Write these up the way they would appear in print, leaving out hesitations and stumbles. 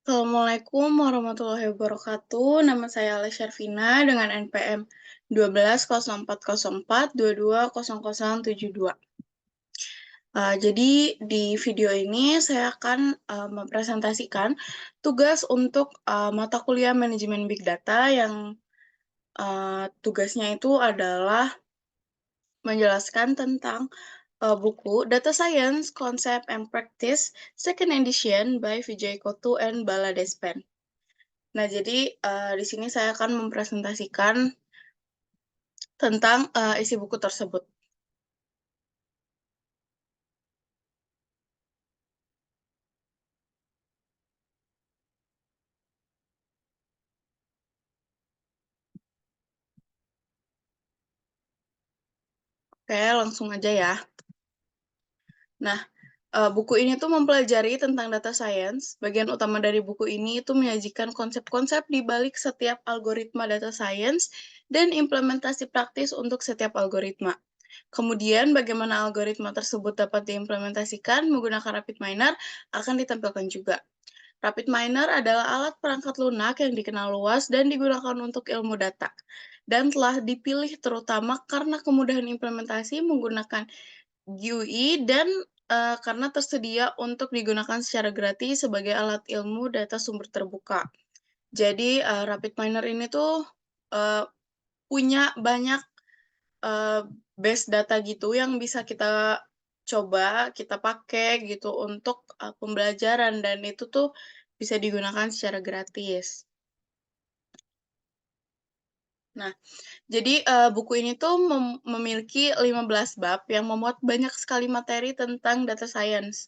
Assalamualaikum warahmatullahi wabarakatuh. Nama saya Alesya Syarvina dengan NPM 120404220072. Jadi di video ini saya akan mempresentasikan tugas untuk mata kuliah manajemen Big Data yang tugasnya itu adalah menjelaskan tentang buku Data Science, Concept and Practice, Second Edition by Vijay Kotu and Bala Despen. Nah, jadi di sini saya akan mempresentasikan tentang isi buku tersebut. Oke, langsung aja ya. Nah, buku ini tuh mempelajari tentang data science. Bagian utama dari buku ini itu menyajikan konsep-konsep di balik setiap algoritma data science dan implementasi praktis untuk setiap algoritma. Kemudian, bagaimana algoritma tersebut dapat diimplementasikan menggunakan RapidMiner akan ditampilkan juga. RapidMiner adalah alat perangkat lunak yang dikenal luas dan digunakan untuk ilmu data, dan telah dipilih terutama karena kemudahan implementasi menggunakan GUI dan karena tersedia untuk digunakan secara gratis sebagai alat ilmu data sumber terbuka. Jadi, RapidMiner ini tuh punya banyak base data gitu yang bisa kita coba, kita pakai gitu untuk pembelajaran, dan itu tuh bisa digunakan secara gratis. Nah, jadi buku ini tuh memiliki 15 bab yang memuat banyak sekali materi tentang data science.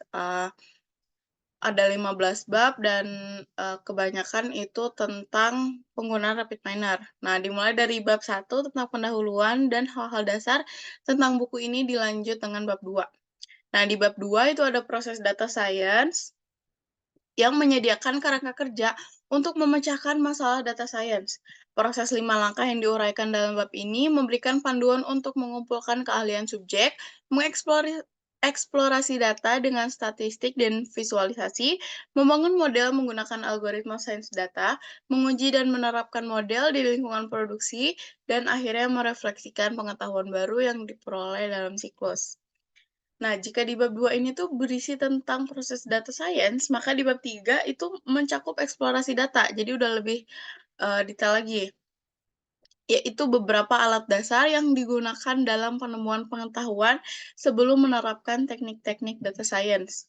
Ada 15 bab dan kebanyakan itu tentang penggunaan RapidMiner. Nah, dimulai dari bab 1 tentang pendahuluan dan hal-hal dasar tentang buku ini dilanjut dengan bab 2. Nah, di bab 2 itu ada proses data science yang menyediakan kerangka kerja untuk memecahkan masalah data science. Proses 5 langkah yang diuraikan dalam bab ini memberikan panduan untuk mengumpulkan keahlian subjek, mengeksplorasi data dengan statistik dan visualisasi, membangun model menggunakan algoritma sains data, menguji dan menerapkan model di lingkungan produksi, dan akhirnya merefleksikan pengetahuan baru yang diperoleh dalam siklus. Nah, jika di bab 2 ini tuh berisi tentang proses data science, maka di bab 3 itu mencakup eksplorasi data. Jadi udah lebih detail lagi, yaitu beberapa alat dasar yang digunakan dalam penemuan pengetahuan sebelum menerapkan teknik-teknik data science.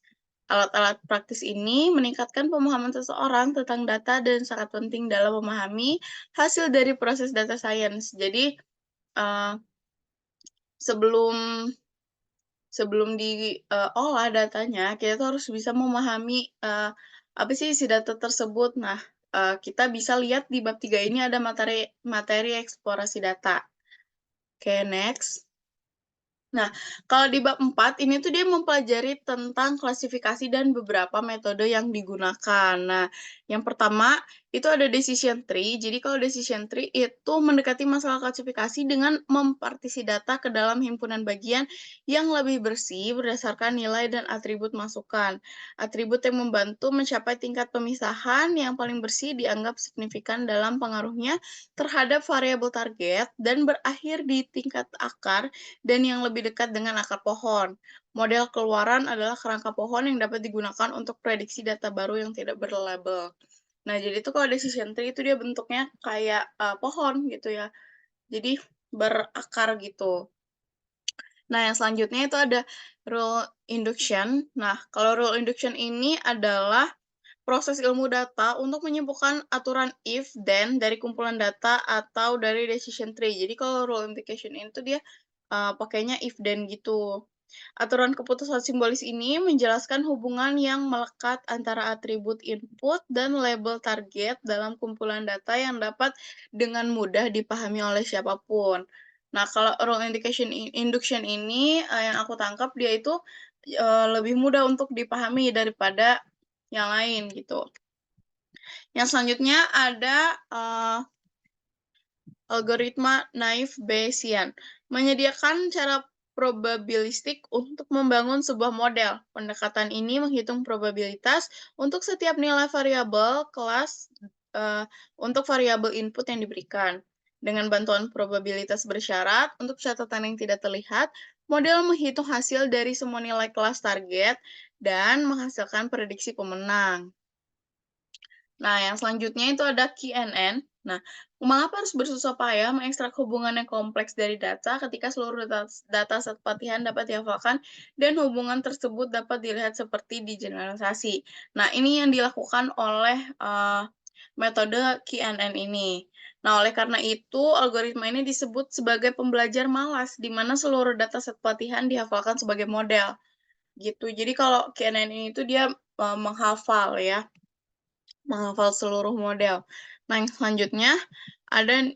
Alat-alat praktis ini meningkatkan pemahaman seseorang tentang data dan sangat penting dalam memahami hasil dari proses data science. Jadi, uh, sebelum sebelum diolah datanya, kita tuh harus bisa memahami, apa sih isi data tersebut. Nah, kita bisa lihat di bab 3 ini ada materi materi eksplorasi data. Oke, next. Nah, kalau di bab 4 ini tuh dia mempelajari tentang klasifikasi dan beberapa metode yang digunakan. Nah, yang pertama itu ada decision tree. Jadi kalau decision tree itu mendekati masalah klasifikasi dengan mempartisi data ke dalam himpunan bagian yang lebih bersih berdasarkan nilai dan atribut masukan. Atribut yang membantu mencapai tingkat pemisahan yang paling bersih dianggap signifikan dalam pengaruhnya terhadap variabel target dan berakhir di tingkat akar dan yang lebih dekat dengan akar pohon. Model keluaran adalah kerangka pohon yang dapat digunakan untuk prediksi data baru yang tidak berlabel. Nah, jadi itu kalau decision tree itu dia bentuknya kayak pohon gitu ya. Jadi berakar gitu. Nah, yang selanjutnya itu ada rule induction. Nah, kalau rule induction ini adalah proses ilmu data untuk menyimpulkan aturan if then dari kumpulan data atau dari decision tree. Jadi kalau rule implication itu dia pakainya if then gitu. Aturan keputusan simbolis ini menjelaskan hubungan yang melekat antara atribut input dan label target dalam kumpulan data yang dapat dengan mudah dipahami oleh siapapun. Nah, kalau rule indication induction ini yang aku tangkap dia itu lebih mudah untuk dipahami daripada yang lain gitu. Yang selanjutnya ada algoritma naive Bayesian, menyediakan cara probabilistik untuk membangun sebuah model. Pendekatan ini menghitung probabilitas untuk setiap nilai variabel kelas untuk variabel input yang diberikan. Dengan bantuan probabilitas bersyarat untuk catatan yang tidak terlihat, model menghitung hasil dari semua nilai kelas target dan menghasilkan prediksi pemenang. Nah, yang selanjutnya itu ada QNN. Nah, mengapa harus bersusah payah mengekstrak hubungan yang kompleks dari data ketika seluruh data set pelatihan dapat dihafalkan dan hubungan tersebut dapat dilihat seperti digeneralisasi. Nah, ini yang dilakukan oleh metode QNN ini. Nah, oleh karena itu, algoritma ini disebut sebagai pembelajar malas, di mana seluruh data set pelatihan dihafalkan sebagai model. Gitu. Jadi kalau QNN ini itu dia menghafal ya, menghafal seluruh model. Nah, yang selanjutnya ada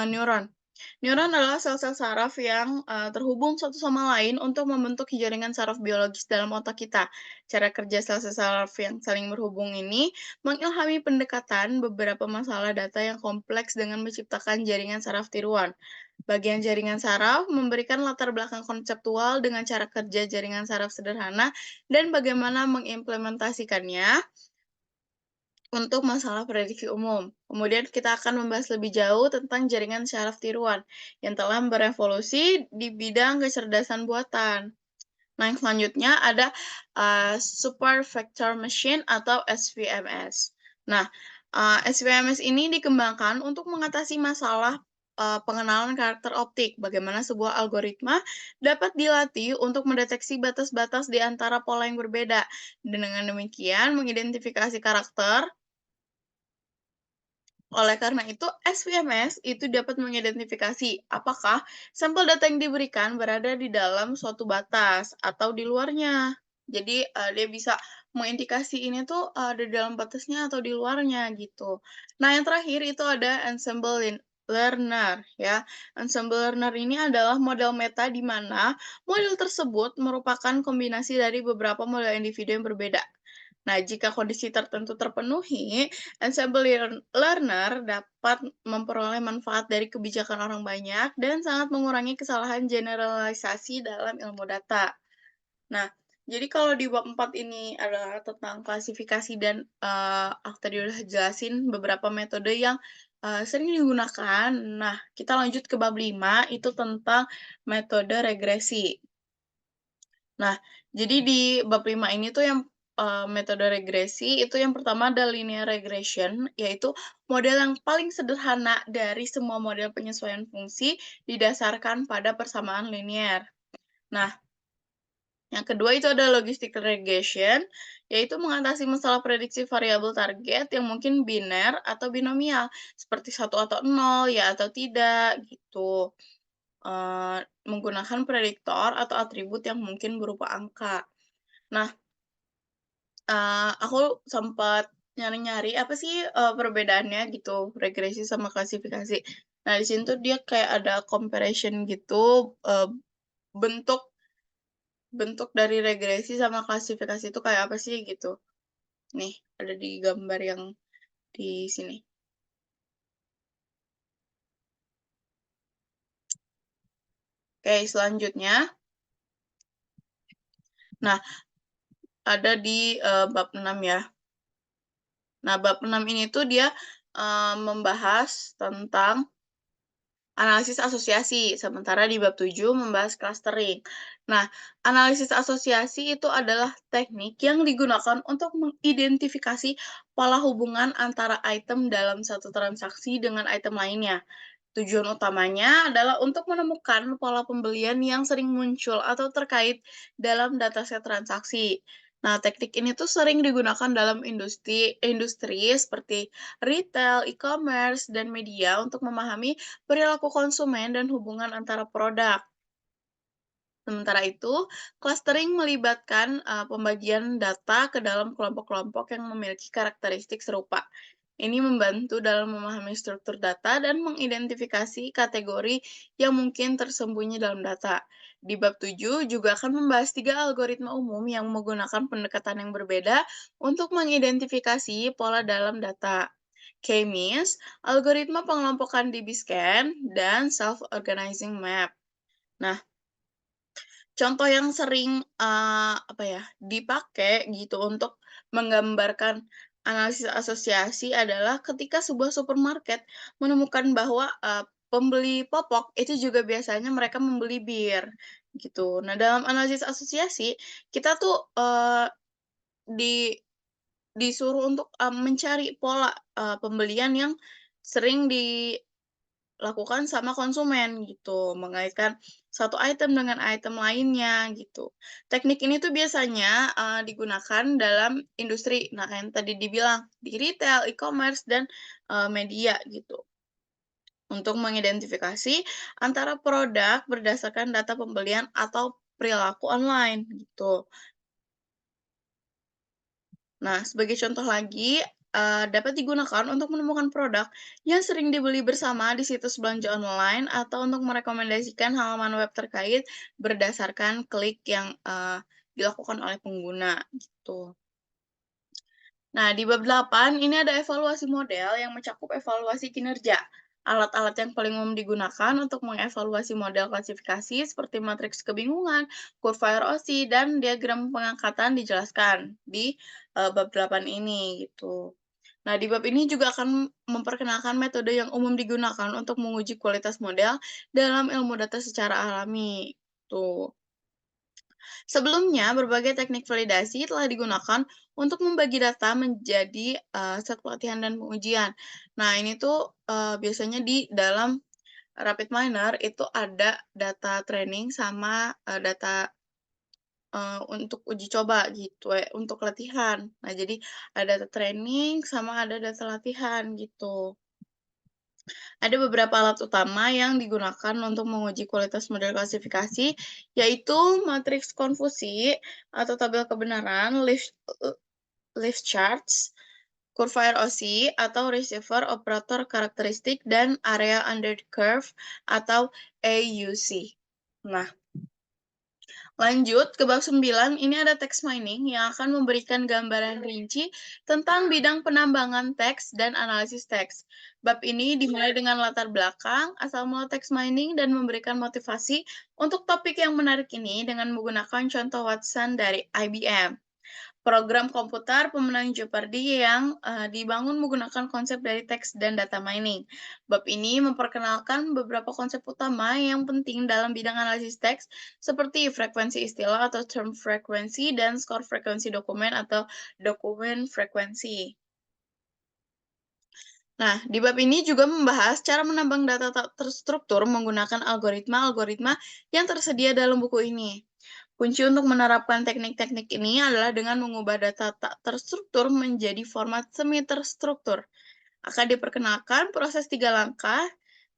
neuron. Neuron adalah sel-sel saraf yang terhubung satu sama lain untuk membentuk jaringan saraf biologis dalam otak kita. Cara kerja sel-sel saraf yang saling berhubung ini mengilhami pendekatan beberapa masalah data yang kompleks dengan menciptakan jaringan saraf tiruan. Bagian jaringan saraf memberikan latar belakang konseptual dengan cara kerja jaringan saraf sederhana dan bagaimana mengimplementasikannya untuk masalah prediksi umum. Kemudian kita akan membahas lebih jauh tentang jaringan syaraf tiruan yang telah berevolusi di bidang kecerdasan buatan. Nah, yang selanjutnya ada Super Vector Machine atau SVMS. Nah, SVMS ini dikembangkan untuk mengatasi masalah pengenalan karakter optik, bagaimana sebuah algoritma dapat dilatih untuk mendeteksi batas-batas di antara pola yang berbeda, dan dengan demikian mengidentifikasi karakter. Oleh karena itu, SVMS itu dapat mengidentifikasi apakah sampel data yang diberikan berada di dalam suatu batas atau di luarnya. Jadi, dia bisa mengindikasi ini tuh ada di dalam batasnya atau di luarnya gitu. Nah, yang terakhir itu ada ensemble learner ya. Ensemble learner ini adalah model meta di mana model tersebut merupakan kombinasi dari beberapa model individu yang berbeda. Nah, jika kondisi tertentu terpenuhi, ensemble learner dapat memperoleh manfaat dari kebijakan orang banyak dan sangat mengurangi kesalahan generalisasi dalam ilmu data. Nah, jadi kalau di bab 4 ini adalah tentang klasifikasi dan aku tadi udah jelasin beberapa metode yang sering digunakan. Nah, kita lanjut ke bab 5 itu tentang metode regresi. Nah, jadi di bab 5 ini tuh yang metode regresi itu yang pertama ada linear regression, yaitu model yang paling sederhana dari semua model penyesuaian fungsi didasarkan pada persamaan linear. Nah, yang kedua itu ada logistic regression, yaitu mengatasi masalah prediksi variabel target yang mungkin biner atau binomial, seperti 1 atau 0, ya atau tidak, gitu. Menggunakan prediktor atau atribut yang mungkin berupa angka. Nah, aku sempat nyari-nyari apa sih, perbedaannya gitu, regresi sama klasifikasi. Nah, di sini tuh dia kayak ada comparison gitu, bentuk bentuk dari regresi sama klasifikasi itu kayak apa sih gitu. Nih, ada di gambar yang di sini. Oke, selanjutnya, nah ada di, bab 6 ya. Nah, bab 6 ini tuh dia, membahas tentang analisis asosiasi, sementara di bab 7 membahas clustering. Nah, analisis asosiasi itu adalah teknik yang digunakan untuk mengidentifikasi pola hubungan antara item dalam satu transaksi dengan item lainnya. Tujuan utamanya adalah untuk menemukan pola pembelian yang sering muncul atau terkait dalam dataset transaksi. Nah, teknik ini tuh sering digunakan dalam industri seperti retail, e-commerce, dan media untuk memahami perilaku konsumen dan hubungan antara produk. Sementara itu, clustering melibatkan pembagian data ke dalam kelompok-kelompok yang memiliki karakteristik serupa. Ini membantu dalam memahami struktur data dan mengidentifikasi kategori yang mungkin tersembunyi dalam data. Di bab 7 juga akan membahas 3 algoritma umum yang menggunakan pendekatan yang berbeda untuk mengidentifikasi pola dalam data. K-means, algoritma pengelompokan DB-scan, dan self-organizing map. Nah, Contoh yang sering, apa ya, dipakai gitu untuk menggambarkan analisis asosiasi adalah ketika sebuah supermarket menemukan bahwa, pembeli popok itu juga biasanya mereka membeli bir, gitu. Nah, dalam analisis asosiasi, kita tuh, di disuruh untuk, mencari pola, pembelian yang sering dilakukan sama konsumen gitu, mengaitkan satu item dengan item lainnya gitu. Teknik ini tuh biasanya, digunakan dalam industri, nah yang tadi dibilang, di retail, e-commerce, dan, media gitu, untuk mengidentifikasi antara produk berdasarkan data pembelian atau perilaku online gitu. Nah, sebagai contoh lagi, dapat digunakan untuk menemukan produk yang sering dibeli bersama di situs belanja online atau untuk merekomendasikan halaman web terkait berdasarkan klik yang, dilakukan oleh pengguna, gitu. Nah, di bab 8 ini ada evaluasi model yang mencakup evaluasi kinerja. Alat-alat yang paling umum digunakan untuk mengevaluasi model klasifikasi seperti matriks kebingungan, kurva erosi, dan diagram pengangkatan dijelaskan di bab 8 ini gitu. Nah, di bab ini juga akan memperkenalkan metode yang umum digunakan untuk menguji kualitas model dalam ilmu data secara alami. Tuh. Sebelumnya, berbagai teknik validasi telah digunakan untuk membagi data menjadi set pelatihan dan pengujian. Nah, ini tuh biasanya di dalam Rapid Miner itu ada data training sama data untuk uji coba gitu, untuk latihan. Nah, jadi ada data training sama ada data latihan gitu. Ada beberapa alat utama yang digunakan untuk menguji kualitas model klasifikasi, yaitu matriks konfusi atau tabel kebenaran, lift charts, kurva ROC atau receiver operator karakteristik, dan area under the curve atau AUC. Nah, lanjut ke bab 9, ini ada text mining yang akan memberikan gambaran rinci tentang bidang penambangan teks dan analisis teks. Bab ini dimulai dengan latar belakang, asal mula text mining, dan memberikan motivasi untuk topik yang menarik ini dengan menggunakan contoh Watson dari IBM. Program komputer pemenang Jeopardy yang dibangun menggunakan konsep dari teks dan data mining. Bab ini memperkenalkan beberapa konsep utama yang penting dalam bidang analisis teks, seperti frekuensi istilah atau term frekuensi dan skor frekuensi dokumen atau dokumen frekuensi. Nah, di bab ini juga membahas cara menambang data tak terstruktur menggunakan algoritma-algoritma yang tersedia dalam buku ini. Kunci untuk menerapkan teknik-teknik ini adalah dengan mengubah data tak terstruktur menjadi format semi terstruktur. Akan diperkenalkan proses 3 langkah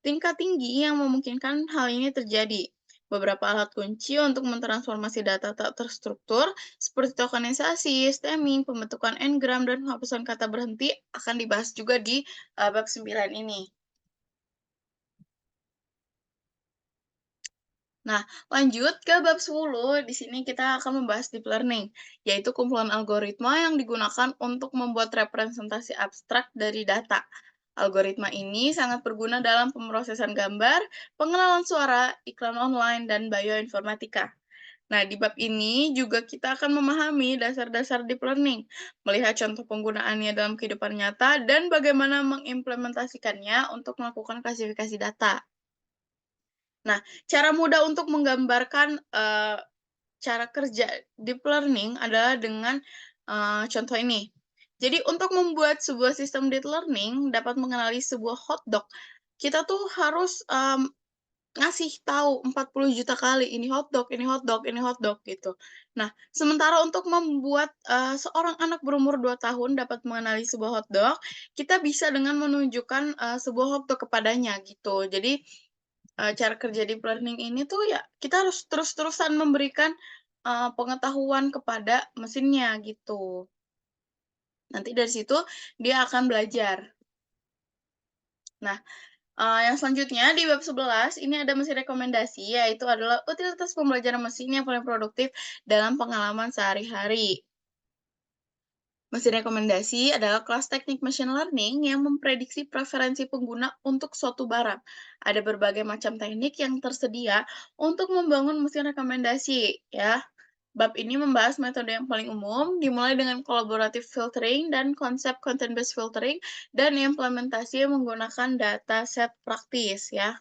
tingkat tinggi yang memungkinkan hal ini terjadi. Beberapa alat kunci untuk mentransformasi data tak terstruktur seperti tokenisasi, stemming, pembentukan n-gram, dan penghapusan kata berhenti akan dibahas juga di bab 9 ini. Nah, lanjut ke bab 10. Di sini kita akan membahas deep learning, yaitu kumpulan algoritma yang digunakan untuk membuat representasi abstrak dari data. Algoritma ini sangat berguna dalam pemrosesan gambar, pengenalan suara, iklan online, dan bioinformatika. Nah, di bab ini juga kita akan memahami dasar-dasar deep learning, melihat contoh penggunaannya dalam kehidupan nyata, dan bagaimana mengimplementasikannya untuk melakukan klasifikasi data. Nah, cara mudah untuk menggambarkan, cara kerja deep learning adalah dengan, contoh ini. Jadi untuk membuat sebuah sistem deep learning dapat mengenali sebuah hotdog, kita tuh harus, ngasih tahu 40 juta kali, "Ini hotdog, ini hotdog, ini hotdog," gitu. Nah, sementara untuk membuat, seorang anak berumur 2 tahun dapat mengenali sebuah hotdog, kita bisa dengan menunjukkan, sebuah hotdog kepadanya gitu. Jadi cara kerja deep learning ini tuh ya kita harus terus-terusan memberikan, pengetahuan kepada mesinnya gitu. Nanti dari situ dia akan belajar. Nah, yang selanjutnya di bab 11 ini ada mesin rekomendasi, yaitu adalah utilitas pembelajaran mesin yang paling produktif dalam pengalaman sehari-hari. Mesin rekomendasi adalah kelas teknik machine learning yang memprediksi preferensi pengguna untuk suatu barang. Ada berbagai macam teknik yang tersedia untuk membangun mesin rekomendasi, ya. Bab ini membahas metode yang paling umum, dimulai dengan collaborative filtering dan konsep content-based filtering, dan implementasi menggunakan data set praktis, ya.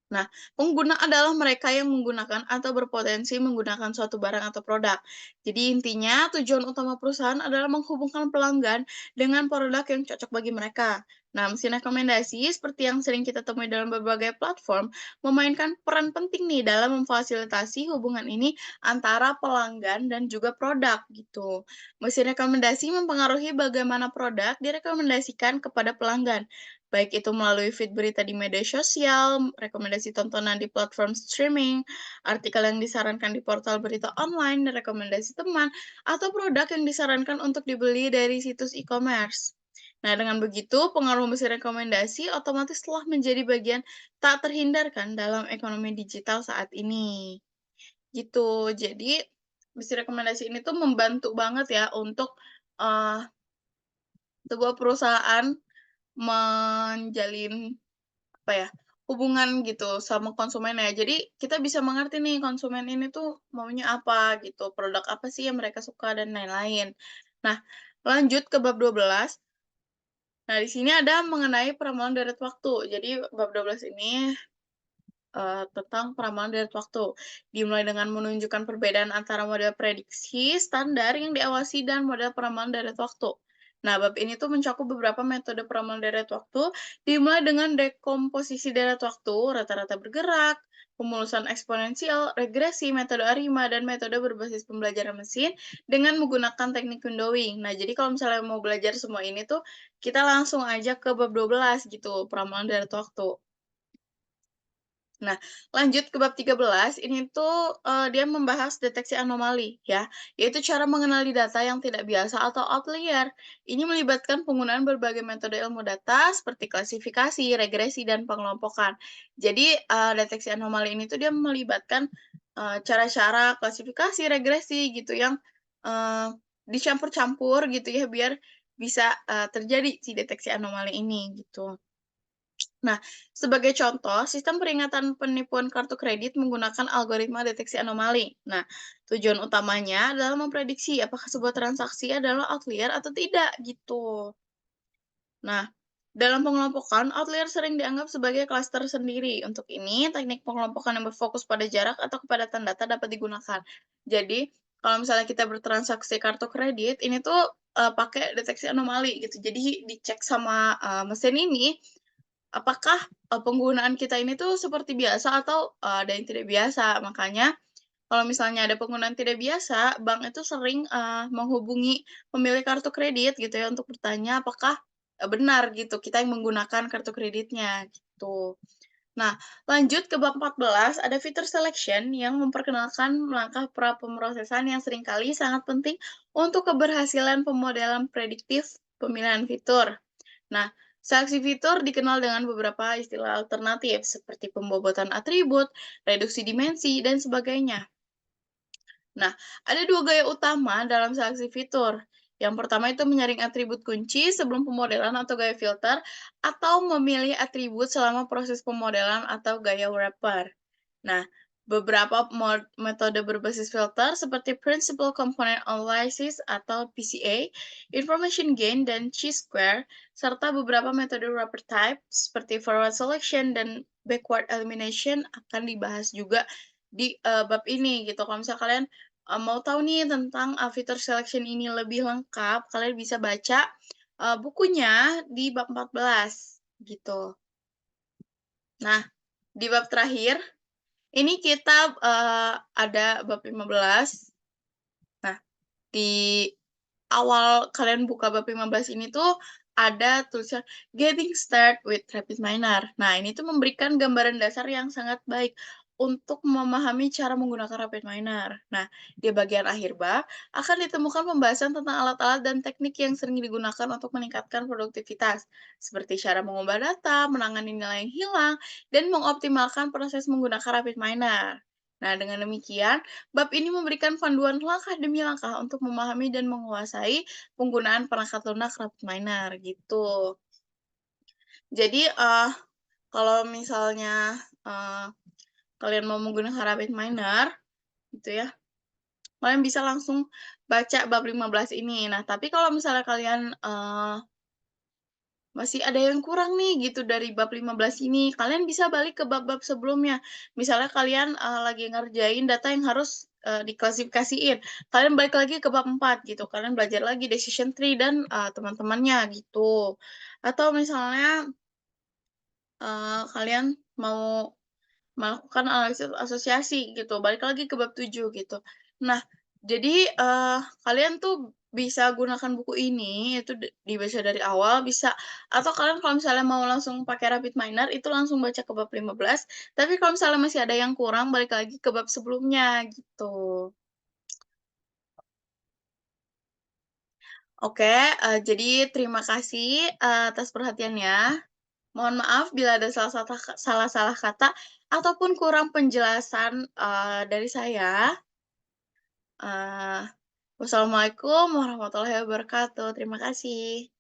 Nah, pengguna adalah mereka yang menggunakan atau berpotensi menggunakan suatu barang atau produk. Jadi intinya tujuan utama perusahaan adalah menghubungkan pelanggan dengan produk yang cocok bagi mereka. Nah, mesin rekomendasi seperti yang sering kita temui dalam berbagai platform memainkan peran penting nih dalam memfasilitasi hubungan ini antara pelanggan dan juga produk gitu. Mesin rekomendasi mempengaruhi bagaimana produk direkomendasikan kepada pelanggan, baik itu melalui feed berita di media sosial, rekomendasi tontonan di platform streaming, artikel yang disarankan di portal berita online, rekomendasi teman, atau produk yang disarankan untuk dibeli dari situs e-commerce. Nah, dengan begitu, pengaruh mesin rekomendasi otomatis telah menjadi bagian tak terhindarkan dalam ekonomi digital saat ini. Gitu. Jadi, mesin rekomendasi ini tuh membantu banget ya untuk uh, sebuah perusahaan menjalin apa ya, hubungan gitu sama konsumen ya. Jadi kita bisa mengerti nih konsumen ini tuh maunya apa gitu, produk apa sih yang mereka suka dan lain-lain. Nah, lanjut ke bab 12. Nah, di sini ada mengenai peramalan deret waktu. Jadi bab 12 ini tentang peramalan deret waktu, dimulai dengan menunjukkan perbedaan antara model prediksi standar yang diawasi dan model peramalan deret waktu. Nah, bab ini tuh mencakup beberapa metode peramalan deret waktu, dimulai dengan dekomposisi deret waktu, rata-rata bergerak, pemulusan eksponensial, regresi, metode ARIMA, dan metode berbasis pembelajaran mesin dengan menggunakan teknik windowing. Nah, jadi kalau misalnya mau belajar semua ini tuh, kita langsung aja ke bab 12 gitu, peramalan deret waktu. Nah, lanjut ke bab 13, ini tuh, dia membahas deteksi anomali ya, yaitu cara mengenali data yang tidak biasa atau outlier. Ini melibatkan penggunaan berbagai metode ilmu data seperti klasifikasi, regresi, dan pengelompokan. Jadi, deteksi anomali ini tuh dia melibatkan, cara-cara klasifikasi, regresi gitu yang, eee, dicampur-campur gitu ya, biar bisa, terjadi si deteksi anomali ini, gitu. Nah, sebagai contoh, sistem peringatan penipuan kartu kredit menggunakan algoritma deteksi anomali. Nah, tujuan utamanya adalah memprediksi apakah sebuah transaksi adalah outlier atau tidak, gitu. Nah, dalam pengelompokan, outlier sering dianggap sebagai klaster sendiri. Untuk ini, teknik pengelompokan yang berfokus pada jarak atau kepadatan data dapat digunakan. Jadi, kalau misalnya kita bertransaksi kartu kredit, ini tuh pakai deteksi anomali gitu. Jadi dicek sama mesin ini apakah, penggunaan kita ini tuh seperti biasa atau, ada yang tidak biasa. Makanya kalau misalnya ada penggunaan tidak biasa, bank itu sering, menghubungi pemilik kartu kredit gitu ya untuk bertanya apakah, benar gitu kita yang menggunakan kartu kreditnya, gitu. Nah, lanjut ke bab 14, ada fitur selection yang memperkenalkan langkah pra-pemrosesan yang seringkali sangat penting untuk keberhasilan pemodelan prediktif pemilihan fitur. Nah, seleksi fitur dikenal dengan beberapa istilah alternatif seperti pembobotan atribut, reduksi dimensi, dan sebagainya. Nah, ada dua gaya utama dalam seleksi fitur. Yang pertama itu menyaring atribut kunci sebelum pemodelan atau gaya filter, atau memilih atribut selama proses pemodelan atau gaya wrapper. Nah, beberapa metode berbasis filter seperti Principal Component Analysis atau PCA, Information Gain, dan Chi-square, serta beberapa metode wrapper type seperti Forward Selection dan Backward Elimination akan dibahas juga di bab ini gitu. Kalau misalnya kalian mau tahu nih tentang fitur selection ini lebih lengkap, kalian bisa baca bukunya di bab 14 gitu. Nah, di bab terakhir ini kita, ada bab 15. Nah, di awal kalian buka bab 15 ini tuh ada tulisan Getting Start with RapidMiner. Nah, ini tuh memberikan gambaran dasar yang sangat baik untuk memahami cara menggunakan RapidMiner. Nah, di bagian akhir bab akan ditemukan pembahasan tentang alat-alat dan teknik yang sering digunakan untuk meningkatkan produktivitas, seperti cara mengubah data, menangani nilai yang hilang, dan mengoptimalkan proses menggunakan RapidMiner. Nah, dengan demikian, bab ini memberikan panduan langkah demi langkah untuk memahami dan menguasai penggunaan perangkat lunak RapidMiner gitu. Jadi, kalau misalnya, kalian mau menggunakan RapidMiner gitu ya, kalian bisa langsung baca bab 15 ini. Nah, tapi kalau misalnya kalian, masih ada yang kurang nih gitu dari bab 15 ini, kalian bisa balik ke bab-bab sebelumnya. Misalnya kalian, lagi ngerjain data yang harus, diklasifikasiin, kalian balik lagi ke bab 4 gitu, kalian belajar lagi decision tree dan, teman-temannya gitu. Atau misalnya, kalian mau melakukan analisis asosiasi gitu, balik lagi ke bab 7 gitu. Nah, jadi, kalian tuh bisa gunakan buku ini, itu dibaca dari awal bisa, atau kalian kalau misalnya mau langsung pakai RapidMiner itu langsung baca ke bab 15, tapi kalau misalnya masih ada yang kurang balik lagi ke bab sebelumnya, gitu. Oke, jadi terima kasih, atas perhatiannya. Mohon maaf bila ada salah-salah kata ataupun kurang penjelasan, dari saya. Eee, Wassalamualaikum warahmatullahi wabarakatuh. Terima kasih.